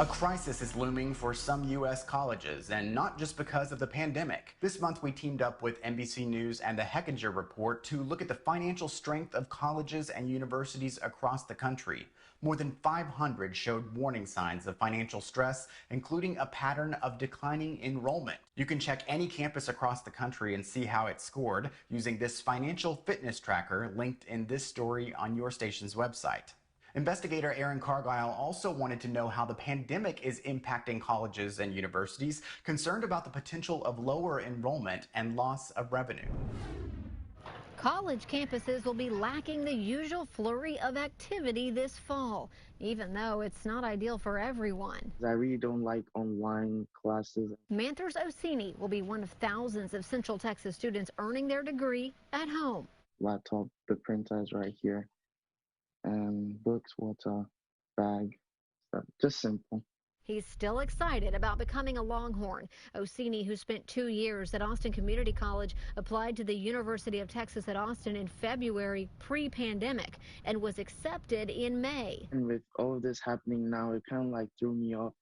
A crisis is looming for some U.S. colleges, and not just because of the pandemic. This month, we teamed up with NBC News and the Hechinger Report to look at the financial strength of colleges and universities across the country. More than 500 showed warning signs of financial stress, including a pattern of declining enrollment. You can check any campus across the country and see how it scored using this financial fitness tracker linked in this story on your station's website. Investigator Aaron Cargile also wanted to know how the pandemic is impacting colleges and universities, concerned about the potential of lower enrollment and loss of revenue. College campuses will be lacking the usual flurry of activity this fall, even though it's not ideal for everyone. I really don't like online classes. Manthurs Oseni will be one of thousands of Central Texas students earning their degree at home. Laptop, the printer is right here. Books, water, bag, stuff. Just simple. He's still excited about becoming a Longhorn. Oseni, who spent 2 years at Austin Community College, applied to the University of Texas at Austin in February pre-pandemic and was accepted in May. And with all of this happening now, it kind of like threw me off.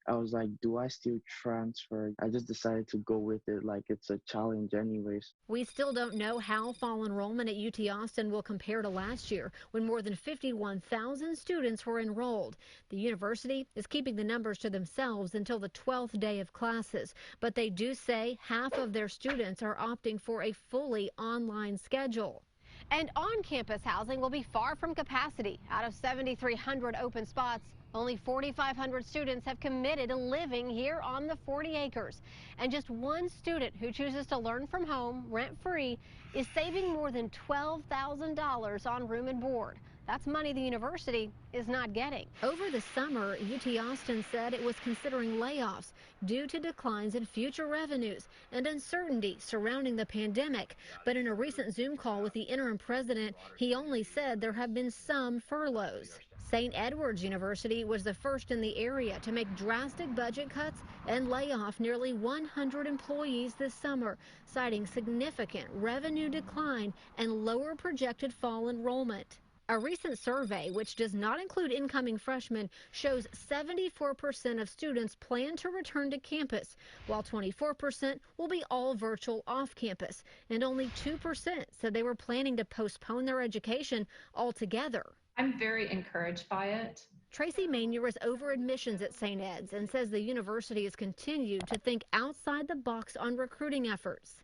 I was like, do I still transfer? I just decided to go with it like it's a challenge anyways. We still don't know how fall enrollment at UT Austin will compare to last year, when more than 51,000 students were enrolled. The university is keeping the numbers to themselves until the 12th day of classes, but they do say half of their students are opting for a fully online schedule. And on-campus housing will be far from capacity. Out of 7,300 open spots, only 4,500 students have committed to living here on the 40 acres. And just one student who chooses to learn from home, rent-free, is saving more than $12,000 on room and board. That's money the university is not getting. Over the summer, UT Austin said it was considering layoffs due to declines in future revenues and uncertainty surrounding the pandemic. But in a recent Zoom call with the interim president, he only said there have been some furloughs. St. Edward's University was the first in the area to make drastic budget cuts and lay off nearly 100 employees this summer, citing significant revenue decline and lower projected fall enrollment. A recent survey, which does not include incoming freshmen, shows 74% of students plan to return to campus, while 24% will be all virtual off campus, and only 2% said they were planning to postpone their education altogether. I'm very encouraged by it. Tracy Manier is over admissions at St. Ed's and says the university has continued to think outside the box on recruiting efforts.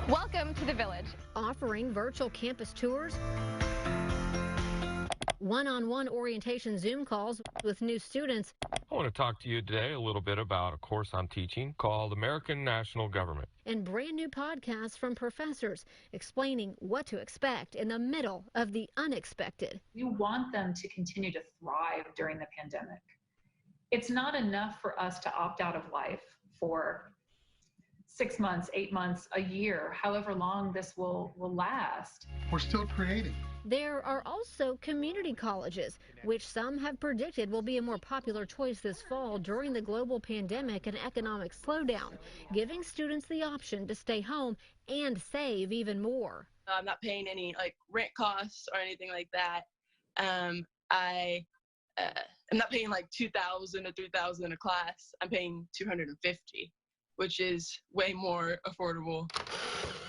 Welcome to the Village. Offering virtual campus tours, one-on-one orientation Zoom calls with new students. I want to talk to you today a little bit about a course I'm teaching called American National Government. And brand new podcasts from professors explaining what to expect in the middle of the unexpected. We want them to continue to thrive during the pandemic. It's not enough for us to opt out of life for 6 months, 8 months, a year, however long this will last. We're still creating. There are also community colleges, which some have predicted will be a more popular choice this fall during the global pandemic and economic slowdown, giving students the option to stay home and save even more. I'm not paying any rent costs or anything like that. I'm not paying like $2,000 or $3,000 a class. I'm paying $250, which is way more affordable.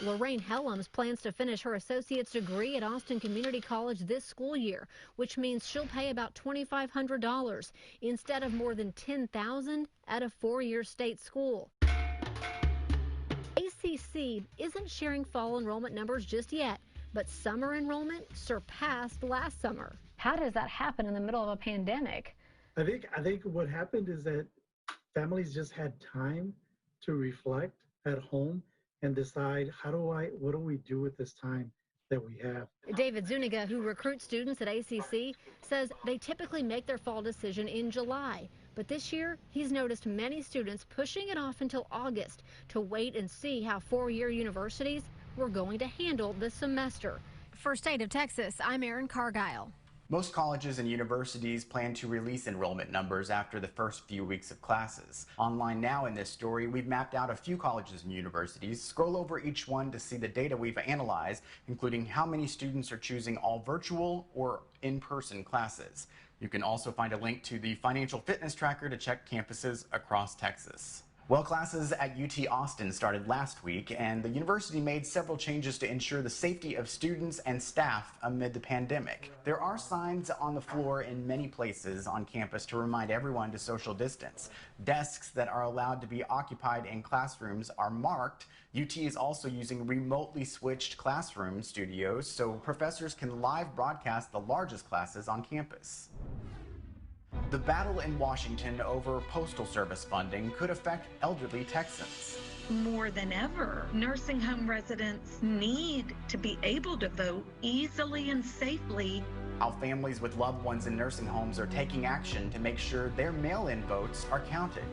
Lorraine Helms plans to finish her associate's degree at Austin Community College this school year, which means she'll pay about $2,500 instead of more than $10,000 at a 4-year state school. ACC isn't sharing fall enrollment numbers just yet, but summer enrollment surpassed last summer. How does that happen in the middle of a pandemic? I think what happened is that families just had time to reflect at home and decide, what do we do with this time that we have? David Zuniga, who recruits students at ACC, says they typically make their fall decision in July. But this year, he's noticed many students pushing it off until August to wait and see how 4-year universities were going to handle this semester. For State of Texas, I'm Erin Cargile. Most colleges and universities plan to release enrollment numbers after the first few weeks of classes. Online now in this story, we've mapped out a few colleges and universities. Scroll over each one to see the data we've analyzed, including how many students are choosing all virtual or in-person classes. You can also find a link to the financial fitness tracker to check campuses across Texas. Well, classes at UT Austin started last week, and the university made several changes to ensure the safety of students and staff amid the pandemic. There are signs on the floor in many places on campus to remind everyone to social distance. Desks that are allowed to be occupied in classrooms are marked. UT is also using remotely switched classroom studios so professors can live broadcast the largest classes on campus. The battle in Washington over Postal Service funding could affect elderly Texans. More than ever, nursing home residents need to be able to vote easily and safely. How families with loved ones in nursing homes are taking action to make sure their mail-in votes are counted.